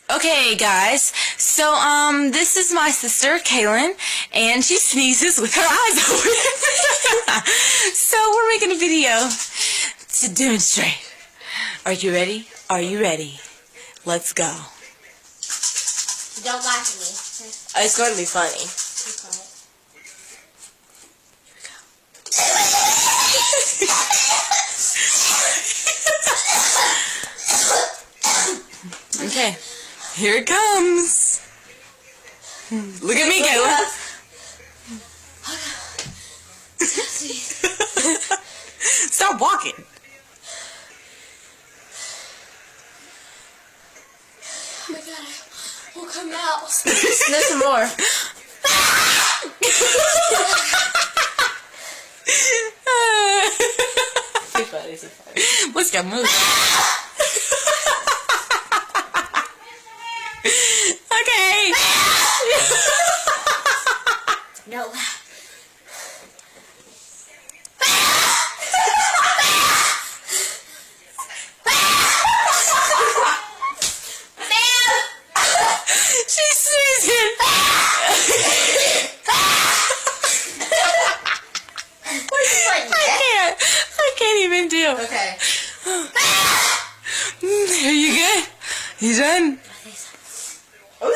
Okay, guys, so, this is my sister, Kaylin, and she sneezes with her eyes open. So, we're making a video to demonstrate. Are you ready? Are you ready? Let's go. Don't laugh at me. It's going to be funny. Okay, here it comes. Look at me, Kayla. Stop walking. Oh my god, it won't come out. There's some more. Too funny, too funny. Let's go move. Okay. No. She's sneezing. I can't even do. Okay. Are you good? You done? I think so. Oh,